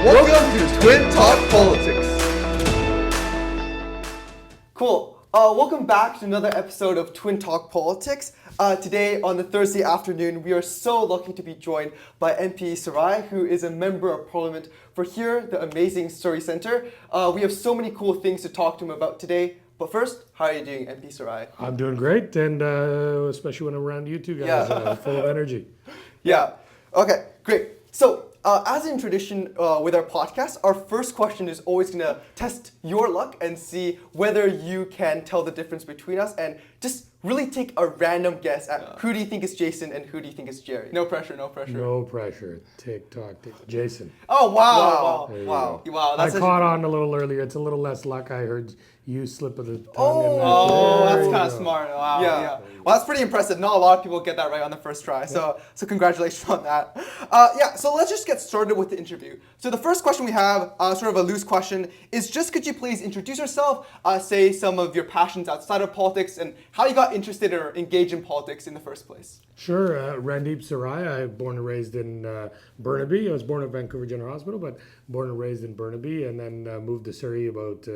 Welcome to Twin Talk Politics. Cool. Welcome back to another episode of Twin Talk Politics. Today, on the Thursday afternoon, we are so lucky to be joined by MP Sarai, who is a Member of Parliament for here, the amazing Surrey Centre. We have so many cool things to talk to him about today. But first, how are you doing, MP Sarai? I'm doing great, and especially when I'm around you two guys, full of energy. Yeah. Okay, great. So, as in tradition with our podcast, our first question is always going to test your luck and see whether you can tell the difference between us and just really take a random guess at who do you think is Jason and who do you think is Jerry. No pressure, no pressure. No pressure. TikTok. Jason. Oh, wow. Wow. I caught on a little earlier. It's a little less luck. I heard you slip of the tongue. Oh, that's kind of smart. Wow. Yeah. Well, that's pretty impressive. Not a lot of people get that right on the first try. So congratulations on that. So let's just get started with the interview. So the first question we have, sort of a loose question, is just could you please introduce yourself, say some of your passions outside of politics, and how you got interested or engaged in politics in the first place? Sure. Randeep Sarai. I was born and raised in Burnaby. I was born at Vancouver General Hospital, but born and raised in Burnaby, and then moved to Surrey about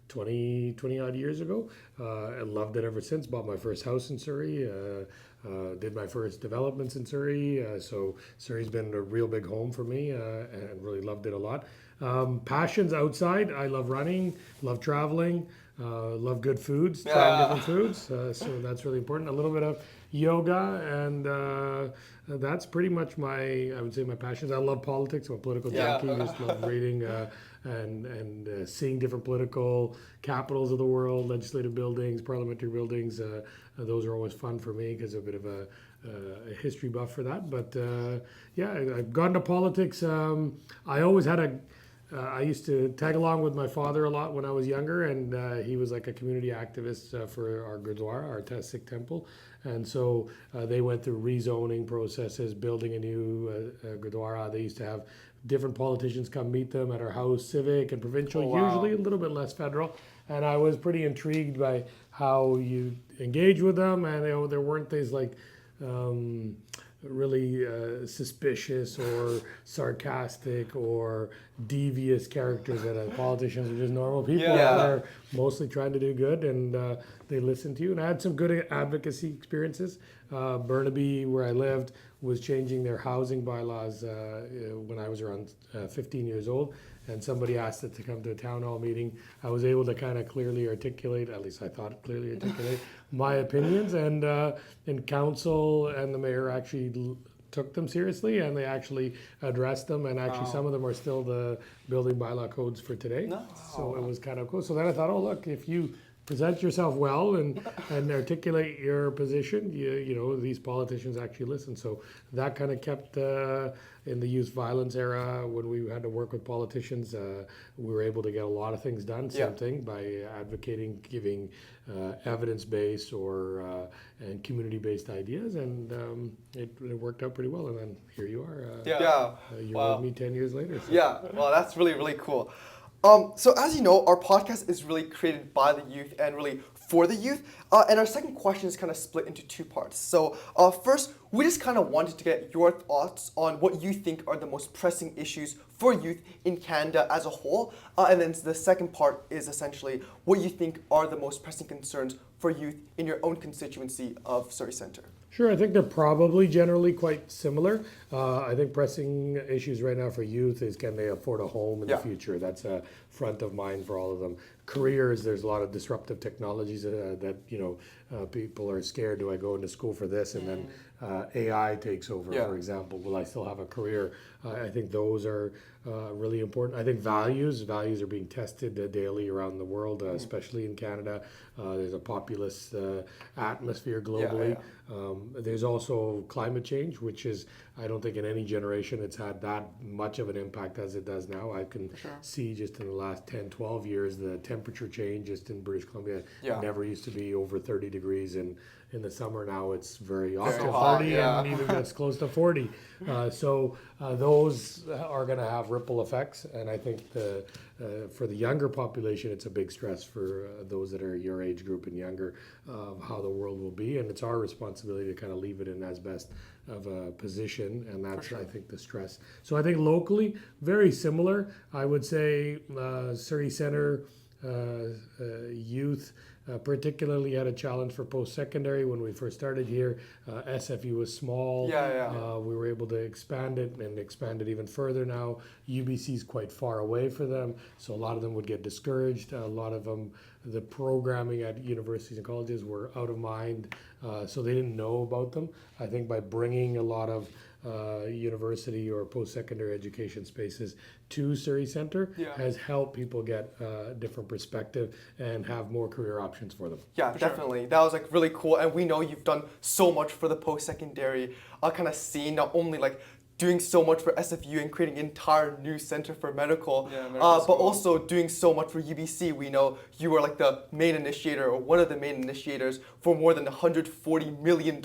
20 odd years ago. I loved it ever since. Bought my first house in Surrey. Did my first developments in Surrey. So Surrey's been a real big home for me, and really loved it a lot. Passions outside. I love running, love traveling, love good foods, trying different foods. So that's really important. A little bit of yoga, and that's pretty much my passions. I love politics. I'm a political junkie. Just love reading and seeing different political capitals of the world, legislative buildings, parliamentary buildings. Those are always fun for me because I'm a bit of a history buff for that. But I've gone to politics. I always had I used to tag along with my father a lot when I was younger, and he was like a community activist for our Gurdwara, our Sikh temple. And so they went through rezoning processes, building a new Gurdwara. They used to have different politicians come meet them at our house, civic and provincial, usually a little bit less federal. And I was pretty intrigued by how you engage with them, and there weren't these like really suspicious or sarcastic or devious characters that politicians are just normal people. They're mostly trying to do good, and they listen to you. And I had some good advocacy experiences. Burnaby, where I lived, was changing their housing bylaws when I was around 15 years old, and somebody asked it to come to a town hall meeting. I was able to kind of clearly articulate, at least I thought clearly articulate, my opinions, and council and the mayor actually took them seriously, and they actually addressed them, and actually some of them are still the building bylaw codes for today. Nice. So it was kind of cool. So then I thought, oh look, if you present yourself well and articulate your position, you know, these politicians actually listen. So that kind of kept in the youth violence era, when we had to work with politicians, we were able to get a lot of things done. Same thing by advocating, giving evidence-based or and community-based ideas, and it worked out pretty well. And then here you are. You're with me 10 years later. So. Yeah, well, that's really, really cool. So as you know, our podcast is really created by the youth and really for the youth. And our second question is kind of split into two parts. So first, we just kind of wanted to get your thoughts on what you think are the most pressing issues for youth in Canada as a whole. And then the second part is essentially what you think are the most pressing concerns for youth in your own constituency of Surrey Centre. Sure, I think they're probably generally quite similar. I think pressing issues right now for youth is, can they afford a home in the future? That's front of mind for all of them. Careers, there's a lot of disruptive technologies that people are scared. Do I go into school for this? And then AI takes over, for example. Will I still have a career? I think those are really important. I think values are being tested daily around the world, especially in Canada. There's a populist atmosphere globally. There's also climate change, which is, I don't think in any generation it's had that much of an impact as it does now. I can see just in the last 10, 12 years, the temperature temperature change just in British Columbia. Yeah. It never used to be over 30 degrees in the summer. Now it's very often hot, 30 yeah. and even gets close to 40. So those are going to have ripple effects, and I think for the younger population, it's a big stress for those that are your age group and younger of how the world will be, and it's our responsibility to kind of leave it in as best of a position, and that's I think the stress. So I think locally, very similar. I would say Surrey Centre youth particularly had a challenge for post-secondary when we first started here. SFU was small. We were able to expand it and expand it even further now. UBC is quite far away for them, so a lot of them would get discouraged. A lot of them, the programming at universities and colleges were out of mind, so they didn't know about them. I think by bringing a lot of university or post-secondary education spaces to Surrey Centre has helped people get a different perspective and have more career options for them. Yeah, definitely. That was like really cool, and we know you've done so much for the post-secondary kind of scene, not only like doing so much for SFU and creating an entire new center for medical, but also doing so much for UBC. We know you were like the main initiator or one of the main initiators for more than $140 million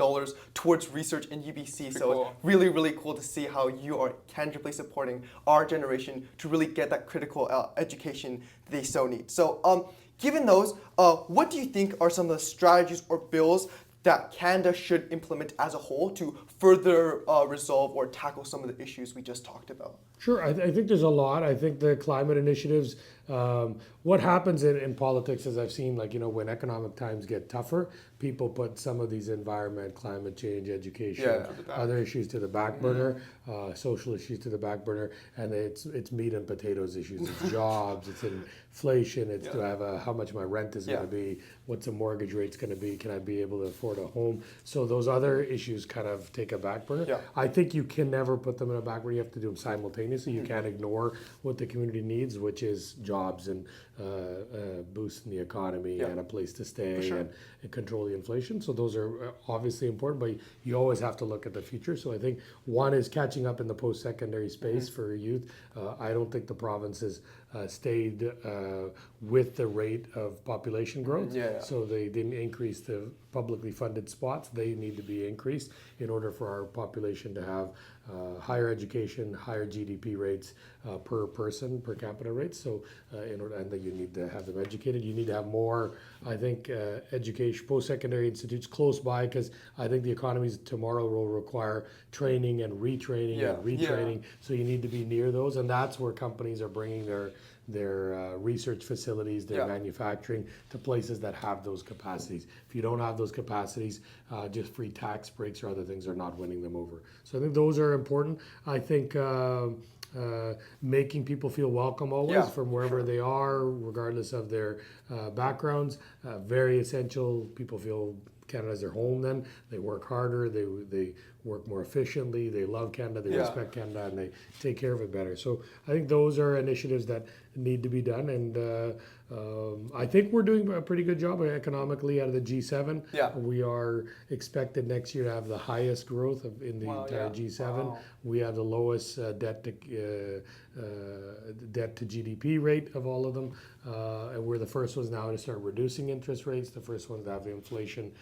towards research in UBC. So it's really, really cool to see how you are tangibly supporting our generation to really get that critical education they so need. So given those, what do you think are some of the strategies or bills that Canada should implement as a whole to further resolve or tackle some of the issues we just talked about? Sure, I think there's a lot. I think the climate initiatives, what happens in politics, as I've seen, like, when economic times get tougher, people put some of these environment, climate change, education, other issues to the back burner, social issues to the back burner, and it's meat and potatoes issues. It's jobs, it's inflation, it's to have how much my rent is going to be, what's the mortgage rate's going to be, can I be able to afford a home? So those other issues kind of take a back burner. I think you can never put them in a back burner. You have to do them simultaneously. You can't ignore what the community needs, which is jobs and boosting the economy and a place to stay and control the inflation. So those are obviously important, but you always have to look at the future. So I think one is catching up in the post-secondary space for youth. I don't think the province has stayed with the rate of population growth. So they didn't increase the publicly funded spots. They need to be increased in order for our population to have higher education, higher GDP rates per person, per capita rates. So and that you need to have them educated. You need to have more, I think, education, post-secondary institutes close by, because I think the economies tomorrow will require training and retraining and retraining. So you need to be near those, and that's where companies are bringing their research facilities, their manufacturing to places that have those capacities. If you don't have those capacities, just free tax breaks or other things are not winning them over. So I think those are important. I think making people feel welcome always from wherever they are, regardless of their backgrounds, very essential. People feel Canada's their home then. They work harder, they work more efficiently, they love Canada, they respect Canada, and they take care of it better. So I think those are initiatives that need to be done, and I think we're doing a pretty good job economically out of the G7. We are expected next year to have the highest growth in the entire G7. We have the lowest debt to GDP rate of all of them, and we're the first ones now to start reducing interest rates, the first ones to have inflation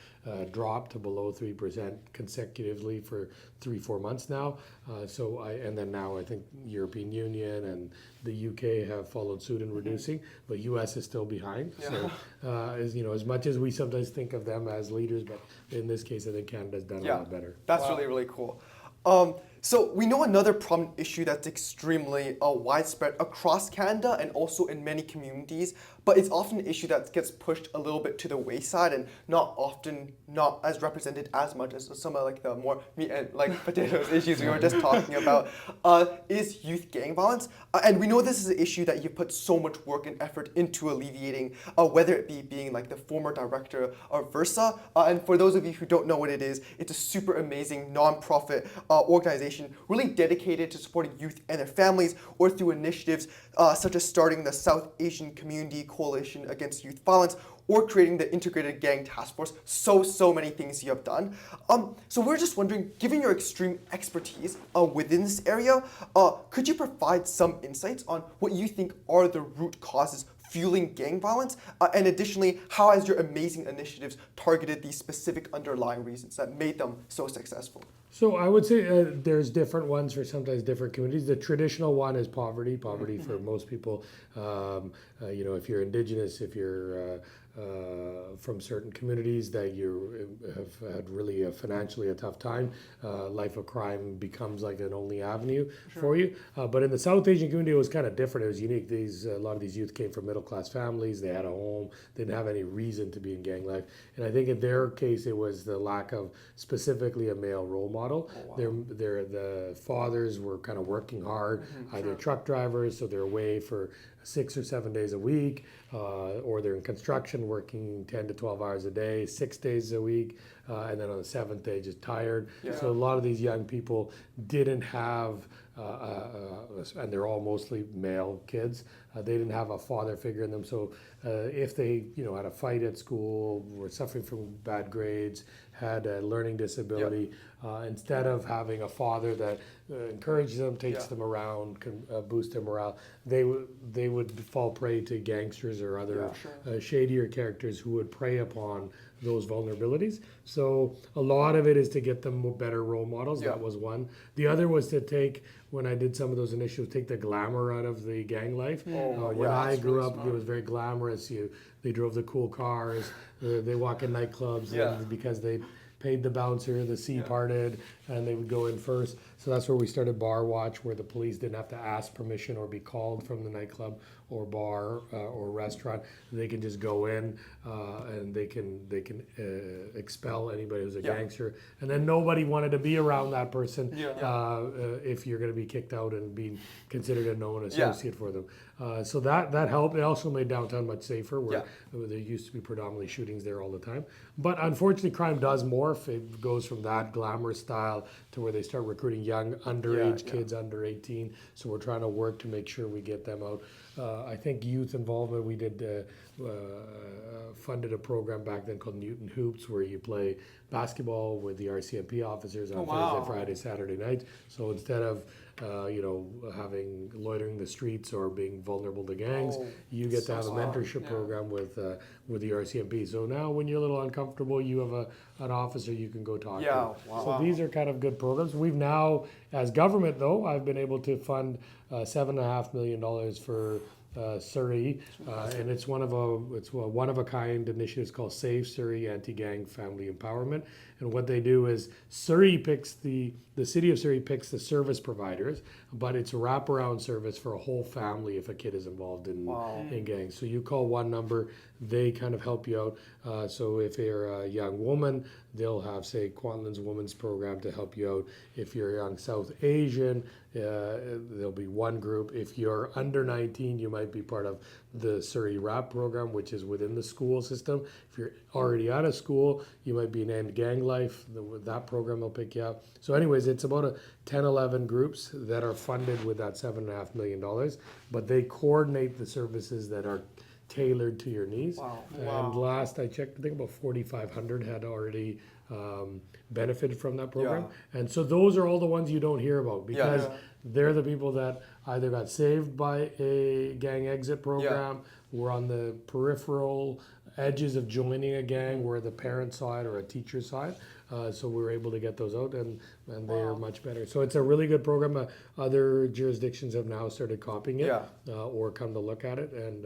drop to below 3% consecutively for 3-4 months now. And then now I think European Union and the UK have followed suit in reducing, but US is still behind. So as much as we sometimes think of them as leaders, but in this case I think Canada's done a lot better. That's really, really cool. So we know another prominent issue that's extremely widespread across Canada and also in many communities, but it's often an issue that gets pushed a little bit to the wayside and not as represented as much as some of like the more meat and like potatoes issues we were just talking about, is youth gang violence. And we know this is an issue that you put so much work and effort into alleviating, whether it be being like the former director of Versa. And for those of you who don't know what it is, it's a super amazing nonprofit organization really dedicated to supporting youth and their families, or through initiatives such as starting the South Asian Community Coalition Against Youth Violence, or creating the Integrated Gang Task Force. So many things you have done. So we're just wondering, given your extreme expertise within this area, could you provide some insights on what you think are the root causes fueling gang violence? And additionally, how has your amazing initiatives targeted these specific underlying reasons that made them so successful? So I would say there's different ones for sometimes different communities. The traditional one is poverty. Poverty for most people. If you're Indigenous, if you're from certain communities that you have had really financially a tough time, life of crime becomes like an only avenue for you. But in the South Asian community, it was kind of different. It was unique. A lot of these youth came from middle class families. They had a home. They didn't have any reason to be in gang life. And I think in their case, it was the lack of specifically a male role model. The fathers were kind of working hard, either truck drivers, so they're away for 6 or 7 days a week, or they're in construction working 10 to 12 hours a day, 6 days a week, and then on the seventh day just tired. So a lot of these young people didn't have, and they're all mostly male kids, they didn't have a father figure in them. So if they had a fight at school, were suffering from bad grades, had a learning disability, instead of having a father that encourages them, takes them around, can boost their morale, they would fall prey to gangsters or other shadier characters who would prey upon those vulnerabilities. So a lot of it is to get them better role models. That was one. The other was to take, when I did some of those initiatives, take the glamour out of the gang life. When I grew up, it was very glamorous. They drove the cool cars. They walk in nightclubs and because they paid the bouncer, the C parted, and they would go in first. So that's where we started Bar Watch, where the police didn't have to ask permission or be called from the nightclub or bar or restaurant. They can just go in and they can expel anybody who's a gangster. And then nobody wanted to be around that person if you're going to be kicked out and be considered a known associate for them. So that helped. It also made downtown much safer, where there used to be predominantly shootings there all the time. But unfortunately, crime does morph. It goes from that glamour style to where they start recruiting young underage kids under 18. So we're trying to work to make sure we get them out. I think youth involvement, we did funded a program back then called Newton Hoops, where you play basketball with the RCMP officers on Thursday, Friday, Saturday night. So instead of having loitering the streets or being vulnerable to gangs, you get to have a mentorship program with the RCMP. So now when you're a little uncomfortable, you have an officer you can go talk to. So these are kind of good programs. We've now, as government though, I've been able to fund $7.5 million for Surrey, and it's one of a kind initiatives called Save Surrey Anti-Gang Family Empowerment. And what they do is Surrey picks the city of Surrey picks the service providers, but it's a wraparound service for a whole family if a kid is involved in gangs. So you call one number, they kind of help you out. So if you're a young woman, they'll have, say, Kwantlen's Women's Program to help you out. If you're a young South Asian, there'll be one group. If you're under 19, you might be part of the Surrey RAP program, which is within the school system. If you're already out of school, you might be in End Gang Life. That program will pick you up. So anyways, it's about 10, 11 groups that are funded with that $7.5 million, but they coordinate the services that are tailored to your needs. And last I checked, I think about 4,500 had already benefited from that program. And so those are all the ones you don't hear about, because they're the people that either got saved by a gang exit program, were on the peripheral edges of joining a gang, where the parent side or a teacher side. So we were able to get those out, and they are much better. So it's a really good program. Other jurisdictions have now started copying it or come to look at it. And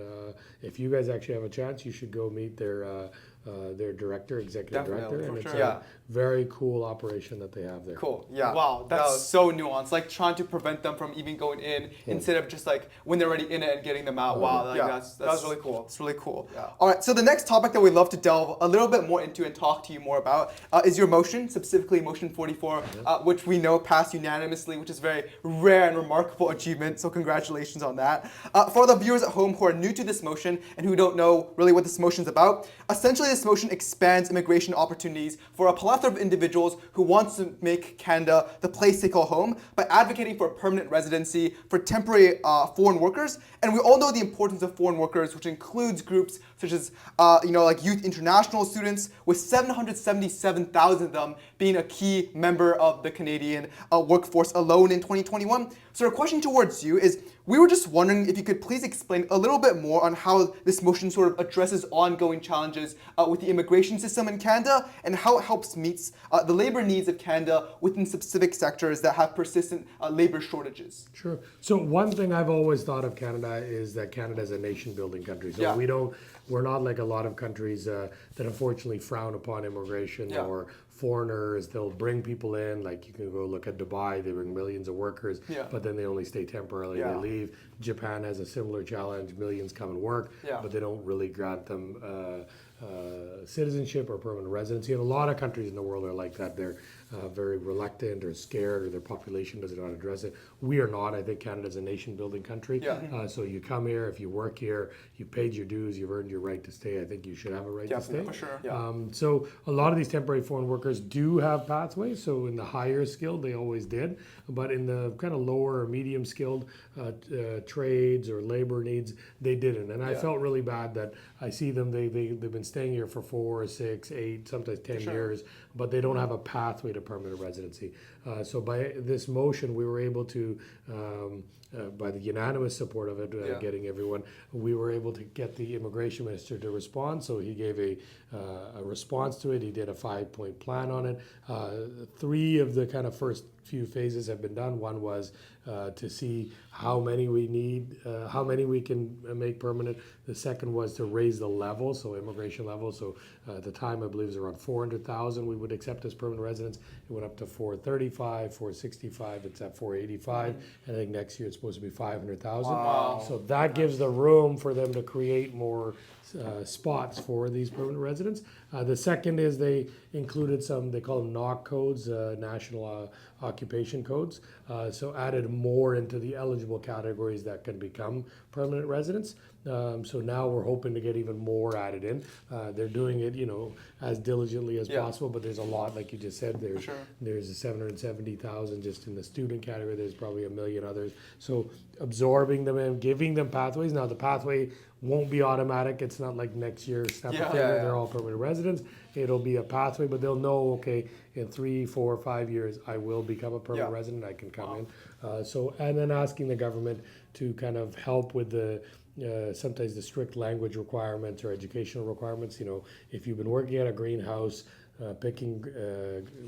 if you guys actually have a chance, you should go meet their director, executive director. And it's a very cool operation that they have there. Cool, yeah. Wow, that's so nuanced. Like trying to prevent them from even going in instead of just like when they're already in it and getting them out. Wow, like that's really cool. It's really cool. All right, so the next topic that we'd love to delve a little bit more into and talk to you more about is your motion, specifically Motion 44, which we know passed unanimously, which is a very rare and remarkable achievement. So congratulations on that. For the viewers at home who are new to this motion and who don't know really what this motion is about, essentially this motion expands immigration opportunities for a plethora of individuals who wants to make Canada the place they call home by advocating for permanent residency for temporary foreign workers. And we all know the importance of foreign workers, which includes groups such as like youth international students, with 777,000 of them being a key member of the Canadian workforce alone in 2021. So our question towards you is, we were just wondering if you could please explain a little bit more on how this motion sort of addresses ongoing challenges with the immigration system in Canada and how it helps meets the labor needs of Canada within specific sectors that have persistent labor shortages. Sure. So one thing I've always thought of Canada is that Canada is a nation-building country. So Yeah. we're not like a lot of countries that unfortunately frown upon immigration Yeah. or foreigners. They'll bring people in, like you can go look at Dubai, they bring millions of workers, Yeah. but then they only stay temporarily, Yeah. they leave. Japan has a similar challenge, millions come and work, Yeah. but they don't really grant them citizenship or permanent residency. And a lot of countries in the world are like that. They're very reluctant or scared, or their population doesn't know how to address it. We are not. I think Canada's a nation-building country. Yeah. So you come here, if you work here, you paid your dues, you've earned your right to stay. I think you should have a right Definitely, to stay. for sure. Yeah. So a lot of these temporary foreign workers do have pathways. So in the higher skilled, they always did, but in the kind of lower or medium skilled trades or labor needs, they didn't. And I Yeah. felt really bad that I see them. They've been staying here for 4, 6, 8, sometimes 10 sure. years, but they don't have a pathway to permanent residency. So by this motion, we were able to. By the unanimous support of it, Yeah. getting everyone, we were able to get the immigration minister to respond. So he gave a response to it. He did a 5-point plan on it. 3 of the kind of first few phases have been done. One was to see how many we need, how many we can make permanent. The second was to raise the level, so immigration level. So at the time, I believe it was around 400,000 we would accept as permanent residents. It went up to 435, 465. It's at 485. And I think next year it's supposed to be 500,000. Wow. So that gives the room for them to create more spots for these permanent residents. The second is they included some, they call them NOC codes, National Occupation Codes. So added more into the eligible categories that can become permanent residents. So now we're hoping to get even more added in. They're doing it, as diligently as Yeah. possible, but there's a lot, like you just said, Sure. there's 770,000 just in the student category. There's probably a million others. So absorbing them and giving them pathways. Now the pathway won't be automatic. It's not like next year, snap a Yeah. finger, Yeah, yeah. they're all permanent residents. It'll be a pathway, but they'll know, okay, in 3, 4, 5 years, I will become a permanent Yeah. resident. I can come in. And then asking the government to kind of help with the sometimes the strict language requirements or educational requirements. If you've been working at a greenhouse, picking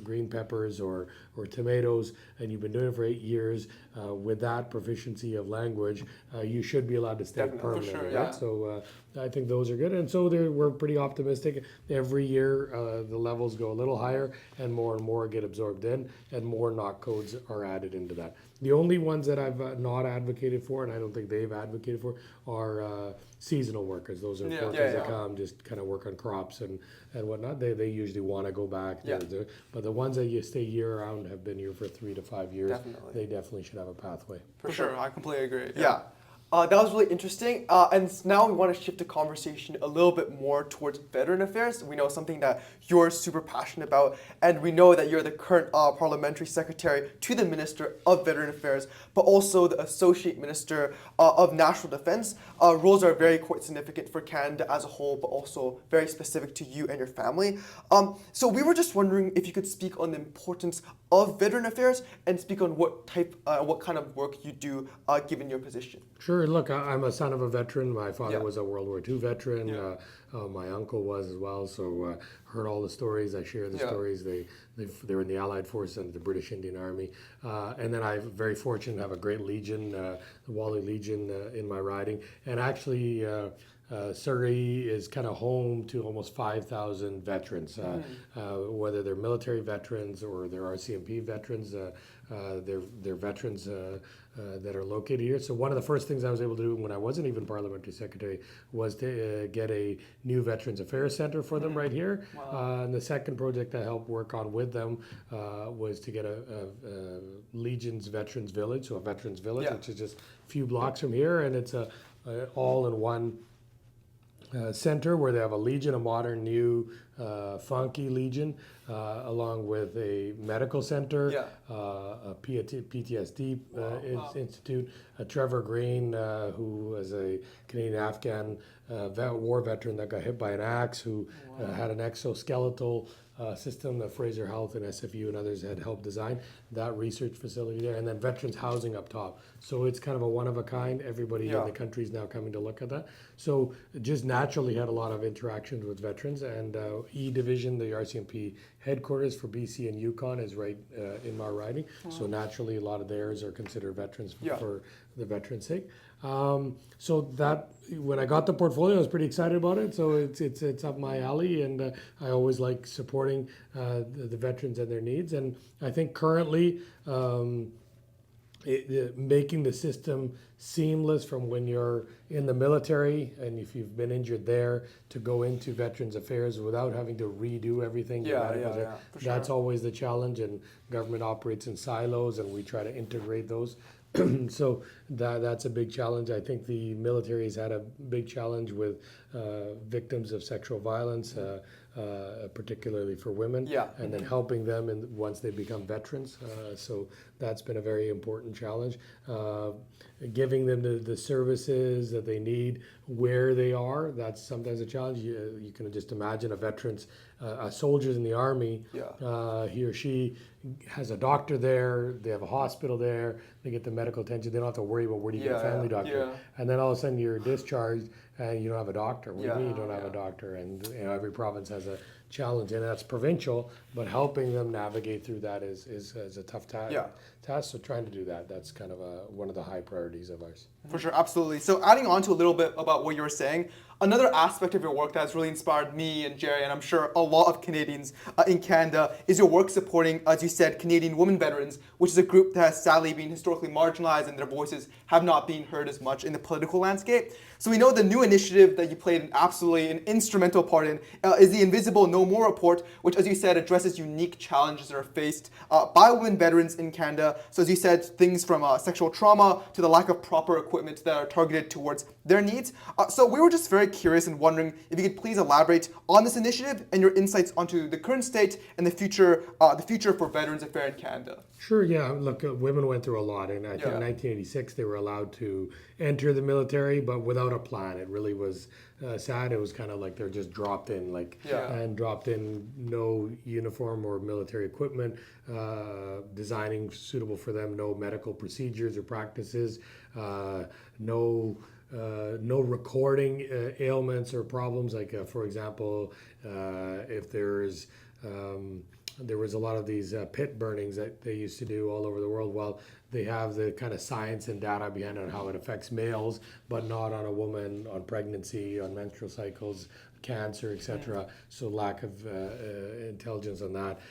green peppers or tomatoes, and you've been doing it for 8 years, with that proficiency of language, you should be allowed to stay Definitely, for permanently. sure, right? yeah. So I think those are good, and so we're pretty optimistic. Every year the levels go a little higher, and more get absorbed in, and more knock codes are added into that. The only ones that I've not advocated for, and I don't think they've advocated for, are seasonal workers. Those are Yeah. workers Yeah, that yeah. come just kind of work on crops and whatnot. They usually want to go back. Yeah. But the ones that you stay year round, have been here for 3 to 5 years, Definitely. they definitely should have a pathway. For sure, I completely agree. Yeah. That was really interesting. And now we want to shift the conversation a little bit more towards veteran affairs. We know something that you're super passionate about, and we know that you're the current parliamentary secretary to the Minister of Veteran Affairs, but also the Associate Minister of National Defence. Roles are very quite significant for Canada as a whole, but also very specific to you and your family. So we were just wondering if you could speak on the importance of veteran affairs and speak on what kind of work you do given your position. Sure. Look, I'm a son of a veteran. My father Yeah. was a World War II veteran. Yeah. My uncle was as well. So heard all the stories. I share the Yeah. stories. They were in the Allied Forces and the British Indian Army. And then I'm very fortunate to have a great Legion, the Wally Legion, in my riding. And actually, Surrey is kind of home to almost 5,000 veterans, whether they're military veterans or they're RCMP veterans. They're veterans that are located here. So one of the first things I was able to do when I wasn't even parliamentary secretary was to get a new Veterans Affairs Center for them right here. And the second project I helped work on with them was to get a Legion's Veterans Village, so a Veterans Village, Yeah. which is just a few blocks from here, and it's a all-in-one center where they have a Legion, a modern, new, funky Legion, along with a medical center, Yeah. a PTSD institute, Trevor Green, who is a Canadian-Afghan war veteran that got hit by an axe, who had an exoskeletal system that Fraser Health and SFU and others had helped design, that research facility there, and then veterans housing up top. So it's kind of a one of a kind. Everybody in the country is now coming to look at that. So just naturally had a lot of interactions with veterans, and E Division, the RCMP headquarters for BC and Yukon is right in my riding. So naturally a lot of theirs are considered veterans for the veterans' sake. So that when I got the portfolio, I was pretty excited about it. So it's up my alley, and I always like supporting the veterans and their needs. And I think currently making the system seamless from when you're in the military and if you've been injured there to go into Veterans Affairs without having to redo everything. That's always the challenge, and government operates in silos, and we try to integrate those. So that's a big challenge. I think the military has had a big challenge with victims of sexual violence, particularly for women, and then helping them once they become veterans. So that's been a very important challenge. Giving them the services that they need where they are, that's sometimes a challenge. You can just imagine a soldier's in the army, he or she has a doctor there, they have a hospital there, they get the medical attention, they don't have to worry about where do you get a family doctor. And then all of a sudden you're discharged and you don't have a doctor. What do you mean you don't have a doctor? And every province has a challenge, and that's provincial, but helping them navigate through that is a tough task. So trying to do that's kind of one of the high priorities of ours. For sure, absolutely. So adding on to a little bit about what you were saying, another aspect of your work that has really inspired me and Jerry, and I'm sure a lot of Canadians in Canada, is your work supporting, as you said, Canadian women veterans, which is a group that has sadly been historically marginalized and their voices have not been heard as much in the political landscape. So we know the new initiative that you played an instrumental part in is the Invisible No More Report, which, as you said, addresses unique challenges that are faced by women veterans in Canada. So as you said, things from sexual trauma to the lack of proper equipment that are targeted towards their needs. So we were just very curious and wondering if you could please elaborate on this initiative and your insights onto the current state and the future for Veterans Affairs in Canada. Sure, yeah. Look, women went through a lot, and I think in 1986 they were allowed to enter the military, but without a plan. It really was sad. It was kind of like they're just dropped in, and dropped in, no uniform or military equipment, designing suitable for them, no medical procedures or practices, no recording ailments or problems. Like, for example, if there was a lot of these pit burnings that they used to do all over the world. Well, they have the kind of science and data behind on how it affects males, but not on a woman, on pregnancy, on menstrual cycles, cancer, etc. So lack of intelligence on that.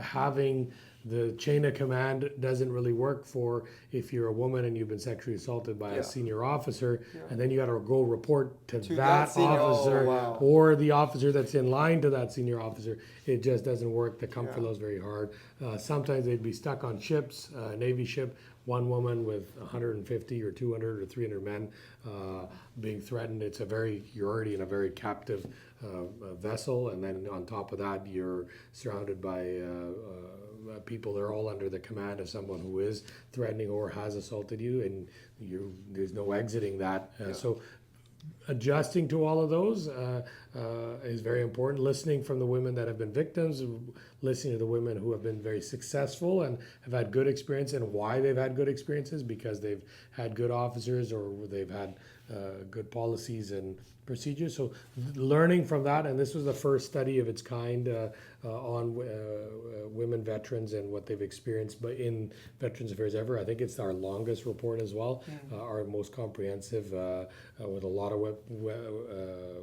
Having the chain of command doesn't really work for if you're a woman and you've been sexually assaulted by a senior officer, and then you got to go report to that officer or the officer that's in line to that senior officer. It just doesn't work. The comfort level is very hard. Sometimes they'd be stuck on ships, Navy ship, one woman with 150 or 200 or 300 men being threatened. You're already in a very captive vessel, and then on top of that, you're surrounded by people that are all under the command of someone who is threatening or has assaulted you, and there's no exiting that. So adjusting to all of those is very important. Listening from the women that have been victims, listening to the women who have been very successful and have had good experience, and why they've had good experiences, because they've had good officers or they've had good policies and procedures. So learning from that, and this was the first study of its kind on women veterans and what they've experienced, but in Veterans Affairs ever. I think it's our longest report as well, our most comprehensive, with a lot of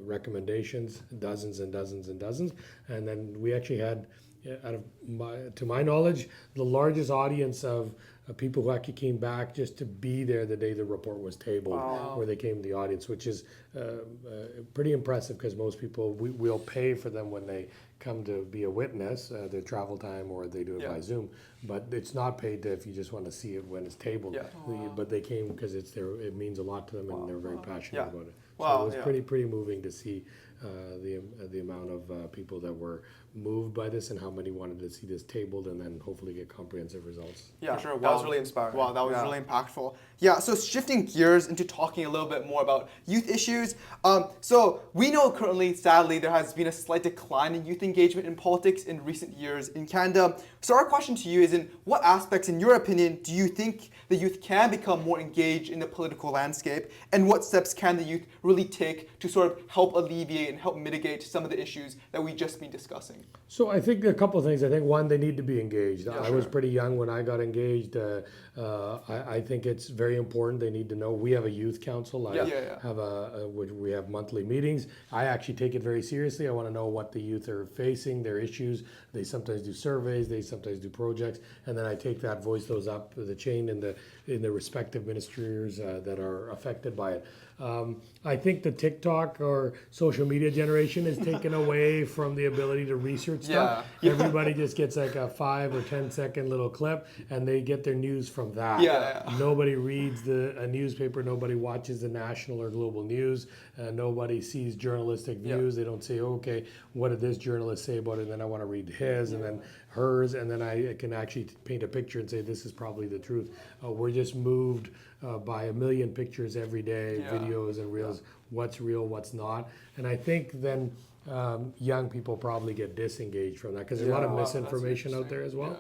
recommendations, dozens and dozens and dozens. And then we actually had, to my knowledge, the largest audience of people who actually came back just to be there the day the report was tabled, where they came to the audience, which is pretty impressive, because most people, we'll pay for them when they come to be a witness, their travel time, or they do it by Zoom. but it's not paid if you just want to see it when it's tabled. Yeah. But they came because it means a lot to them, and they're very passionate Yeah. about it. Wow, So it was yeah. pretty moving to see the amount of people that were moved by this and how many wanted to see this tabled and then hopefully get comprehensive results. Yeah, For sure. that Wow. was really inspiring. Wow, that was Yeah. really impactful. Yeah, so shifting gears into talking a little bit more about youth issues. So we know currently, sadly, there has been a slight decline in youth engagement in politics in recent years in Canada. So our question to you is, in what aspects, in your opinion, do you think the youth can become more engaged in the political landscape? And what steps can the youth really take to sort of help alleviate and help mitigate some of the issues that we've just been discussing? So I think a couple of things. I think one, they need to be engaged. Yeah, I was sure. pretty young when I got engaged. I think it's very important. They need to know. We have a youth council. I Yeah. Yeah. have we have monthly meetings. I actually take it very seriously. I want to know what the youth are facing, their issues. They sometimes do surveys. They sometimes do projects, and then I take that, voice those up the chain in the respective ministries that are affected by it. I think the TikTok or social media generation is taken away from the ability to research stuff. Yeah. Everybody just gets like a 5 or 10 second little clip and they get their news from that. Yeah. Nobody reads a newspaper, nobody watches the national or global news, nobody sees journalistic views. They don't say, okay, what did this journalist say about it? And then I want to read his and then hers, and then I can actually paint a picture and say, this is probably the truth. We're just moved by a million pictures every day, videos and reels, what's real, what's not. And I think then young people probably get disengaged from that because there's a lot of misinformation out there as well.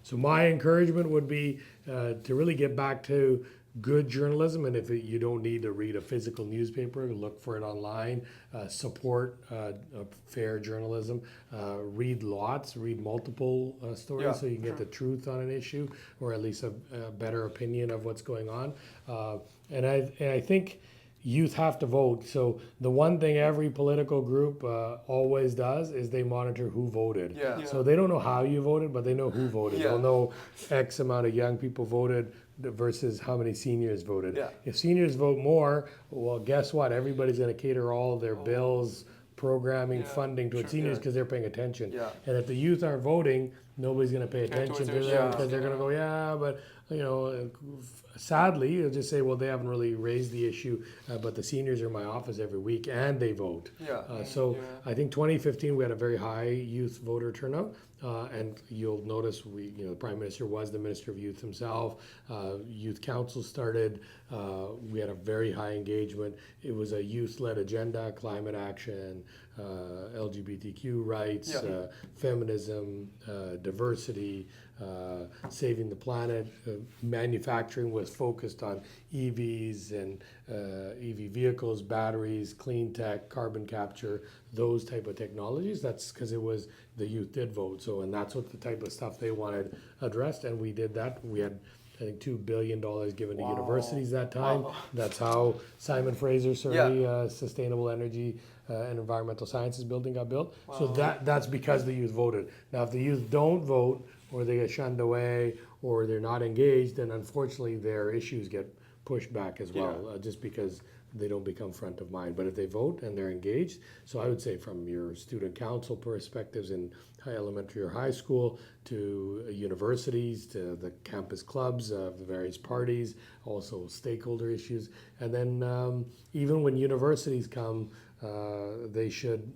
So my encouragement would be to really get back to good journalism, and if you don't need to read a physical newspaper, look for it online. Support fair journalism. Read multiple stories so you can get the truth on an issue, or at least a better opinion of what's going on. And I think youth have to vote. So the one thing every political group always does is they monitor who voted. Yeah. So they don't know how you voted, but they know who voted. Yeah. They'll know X amount of young people voted versus how many seniors voted. Yeah. If seniors vote more, well, guess what? Everybody's going to cater all their bills, programming, funding towards seniors because they're paying attention. Yeah. And if the youth aren't voting, nobody's going to pay attention to towards them their- because they're going to go, but sadly, you'll just say, well, they haven't really raised the issue, but the seniors are in my office every week and they vote. I think 2015 we had a very high youth voter turnout, and you'll notice the Prime Minister was the Minister of Youth himself. Youth Council started. We had a very high engagement. It was a youth-led agenda: climate action, LGBTQ rights, feminism, diversity, saving the planet. Manufacturing was focused on EVs and EV vehicles, batteries, clean tech, carbon capture, those type of technologies. That's because the youth did vote. So, and that's what the type of stuff they wanted addressed, and we did that. We had, I think, $2 billion given to universities that time. That's how Simon Fraser Surrey Sustainable Energy and Environmental Sciences Building got built. So that's because the youth voted. Now, if the youth don't vote, or they get shunned away, or they're not engaged, then unfortunately their issues get pushed back as well, just because they don't become front of mind. But if they vote and they're engaged, so I would say from your student council perspectives in high elementary or high school, to universities, to the campus clubs of the various parties, also stakeholder issues, and then even when universities come, they should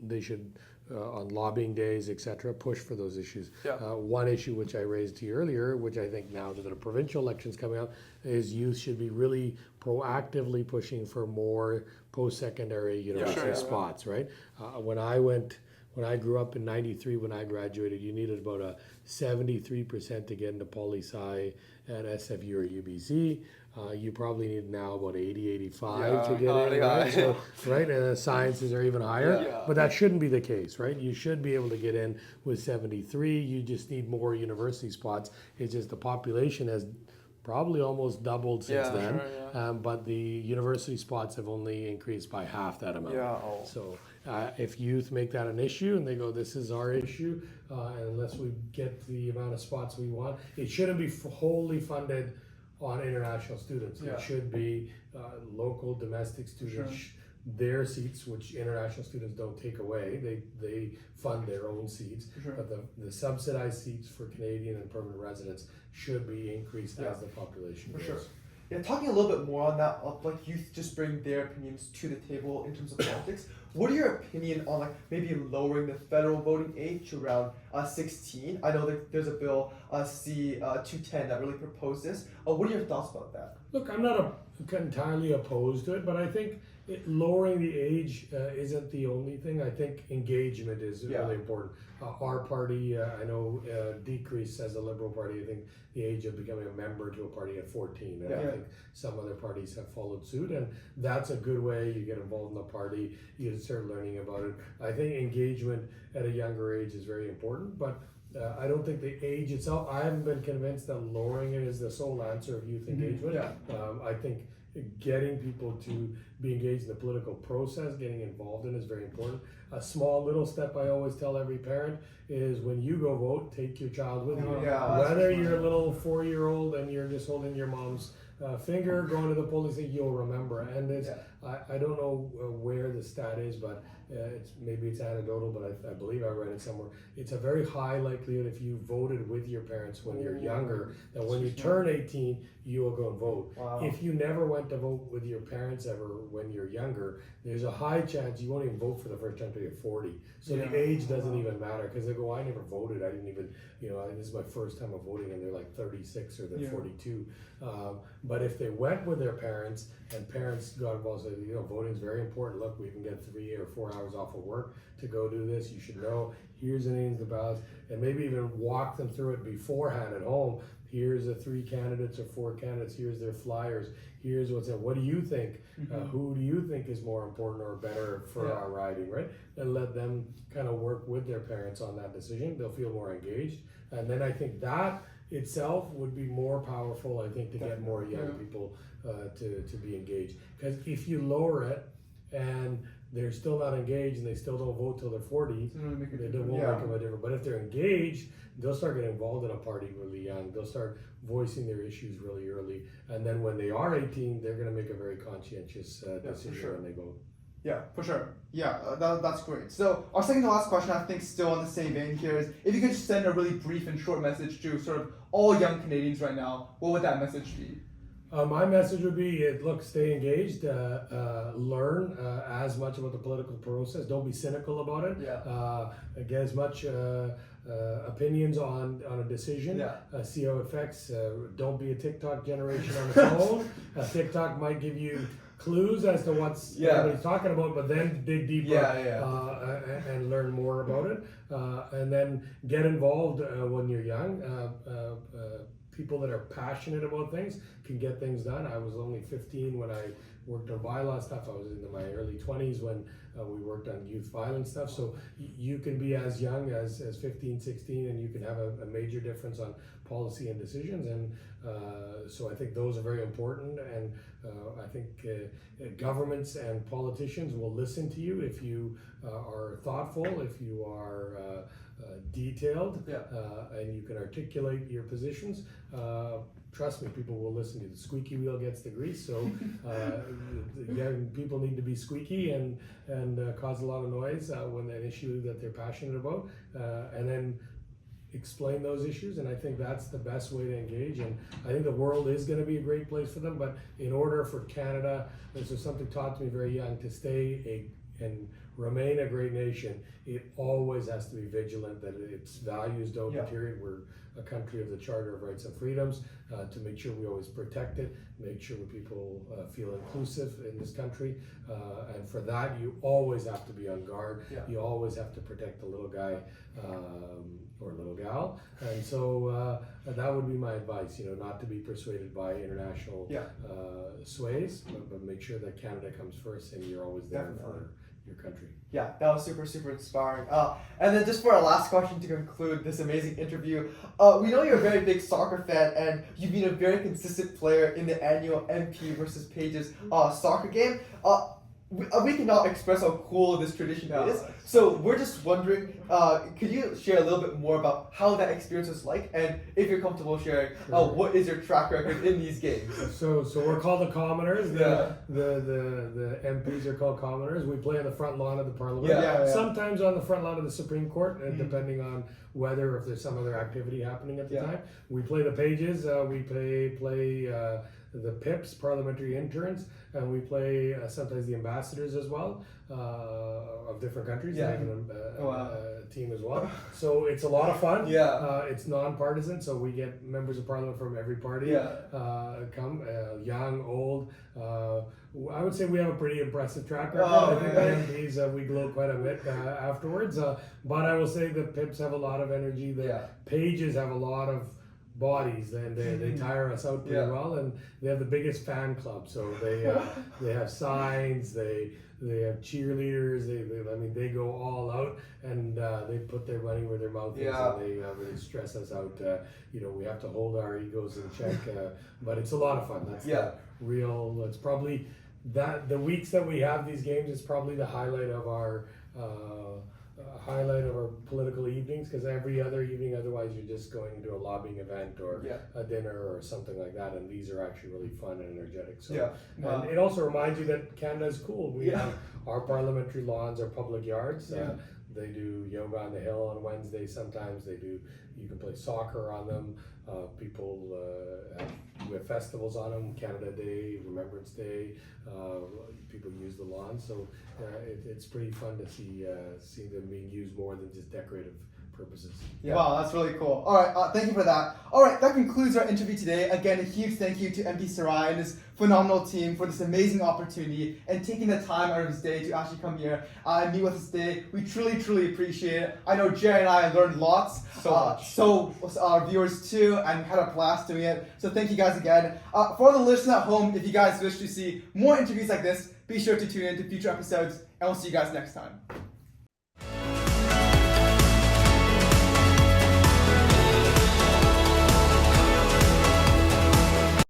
on lobbying days, etc., push for those issues. One issue which I raised to you earlier, which I think now that the provincial elections coming up, is youth should be really proactively pushing for more post-secondary university spots, right? When I grew up in '93, when I graduated, you needed about a 73% to get into poli-sci at SFU or UBC. You probably need now about 80, 85 to get in, right? So, right? And the sciences are even higher, but that shouldn't be the case, right? You should be able to get in with 73. You just need more university spots. It's just the population has probably almost doubled since then, but the university spots have only increased by half that amount. So if youth make that an issue and they go, this is our issue, and unless we get the amount of spots we want, it shouldn't be wholly funded on international students. It should be local, domestic students their seats, which international students don't take away. They fund their own seats, Sure. but the subsidized seats for Canadian and permanent residents should be increased as the population For grows. sure. Yeah, talking a little bit more on that, like youth just bring their opinions to the table in terms of politics. What are your opinion on like maybe lowering the federal voting age to around 16? I know that there's a bill C-210 that really proposed this. What are your thoughts about that? Look, I'm not entirely opposed to it, but I think lowering the age isn't the only thing. I think engagement is really important. Our party, I know, decreased as a Liberal Party. I think the age of becoming a member to a party at 14. And I think some other parties have followed suit, and that's a good way. You get involved in the party, you start learning about it. I think engagement at a younger age is very important, but I don't think the age itself, I haven't been convinced that lowering it is the sole answer of youth engagement. I think getting people to be engaged in the political process, getting involved in, is very important. A small little step I always tell every parent is when you go vote, take your child with you. Whether you're a little 4-year-old and you're just holding your mom's finger, going to the polling station, you'll remember. And it's, I don't know where the stat is, but maybe it's anecdotal, but I believe I read it somewhere. It's a very high likelihood if you voted with your parents when you're younger, that when you turn 18, you will go and vote. If you never went to vote with your parents ever when you're younger, there's a high chance you won't even vote for the first time until you're 40. So the age doesn't even matter, because they go, I never voted. I didn't even, this is my first time of voting, and they're like 36 or they're 42. But if they went with their parents, and parents got involved, said, voting is very important. Look, we can get 3 or 4 hours off of work to go do this. You should know. Here's the names of the ballots, and maybe even walk them through it beforehand at home. Here's the 3 candidates or 4 candidates. Here's their flyers. Here's what's in. What do you think? Who do you think is more important or better for our riding, right? And let them kind of work with their parents on that decision. They'll feel more engaged, and then I think that itself would be more powerful, I think, to get more young people to be engaged. Because if you lower it and they're still not engaged and they still don't vote till they're 40, it won't make them a difference. But if they're engaged, they'll start getting involved in a party really young. They'll start voicing their issues really early. And then when they are 18, they're going to make a very conscientious decision when they vote. Yeah, for sure. Yeah, that's great. So our second to last question, I think still on the same vein here, is if you could just send a really brief and short message to sort of all young Canadians right now, what would that message be? My message would be, look, stay engaged, learn as much about the political process. Don't be cynical about it. Get as much opinions on a decision. See how it affects. Don't be a TikTok generation on its own. TikTok might give you clues as to what's everybody's talking about, but then dig deeper and learn more about it. And then get involved when you're young. People that are passionate about things can get things done. I was only 15 when I worked on bylaw stuff. I was in my early 20s when we worked on youth violence stuff. So you can be as young as 15, 16, and you can have a major difference on policy and decisions. And so I think those are very important. And I think governments and politicians will listen to you if you are thoughtful, if you are detailed, and you can articulate your positions. Trust me, people will listen to you. The squeaky wheel gets the grease, so people need to be squeaky and cause a lot of noise when an issue that they're passionate about, and then explain those issues. And I think that's the best way to engage. And I think the world is going to be a great place for them, but in order for Canada, this is something taught to me very young, to stay and remain a great nation, it always has to be vigilant that its values don't deteriorate. We're a country of the Charter of Rights and Freedoms, to make sure we always protect it, make sure people feel inclusive in this country, and for that you always have to be on guard. You always have to protect the little guy or little gal, and so that would be my advice. Not to be persuaded by international sways, but make sure that Canada comes first, and you're always there for your country. Yeah, that was super, super inspiring. And then just for our last question to conclude this amazing interview, we know you're a very big soccer fan, and you've been a very consistent player in the annual MP versus Pages soccer game. we cannot express how cool this tradition Yeah. is. So we're just wondering, could you share a little bit more about how that experience was like, and if you're comfortable sharing, what is your track record in these games? So we're called the commoners. Yeah. The MPs are called commoners. We play on the front lawn of the Parliament. Yeah. Sometimes on the front lawn of the Supreme Court, depending on whether if there's some other activity happening at the time. We play the pages. We play the PIPs, parliamentary interns, and we play sometimes the ambassadors as well of different countries. Yeah. They have a team as well. So it's a lot of fun. Yeah. It's non-partisan, so we get members of parliament from every party come, young, old. I would say we have a pretty impressive track record. I think the MPs, we glow quite a bit afterwards. But I will say the PIPs have a lot of energy. The pages have a lot of bodies, and they tire us out pretty well, and they have the biggest fan club, so they have signs, they have cheerleaders, they go all out, and they put their money where their mouth is, and they really stress us out. We have to hold our egos in check, but it's a lot of fun. That's the real, it's probably that the weeks that we have these games is probably the highlight of our political evenings, because every other evening otherwise you're just going to a lobbying event or a dinner or something like that, and these are actually really fun and energetic. So and it also reminds you that Canada is cool. We have our parliamentary lawns are public yards. They do yoga on the hill on Wednesday. Sometimes you can play soccer on them. We have festivals on them, Canada Day, Remembrance Day. People use the lawn, so it's pretty fun to see them being used more than just decorative purposes. Wow, that's really cool. All right, thank you for that. All right, that concludes our interview today. Again, a huge thank you to MP Sarai and his phenomenal team for this amazing opportunity and taking the time out of his day to actually come here and meet with us today. We truly, truly appreciate it. I know Jerry and I learned lots. So much. So our viewers too, and had a blast doing it. So thank you guys again. For the listeners at home, if you guys wish to see more interviews like this, be sure to tune in to future episodes, and we'll see you guys next time.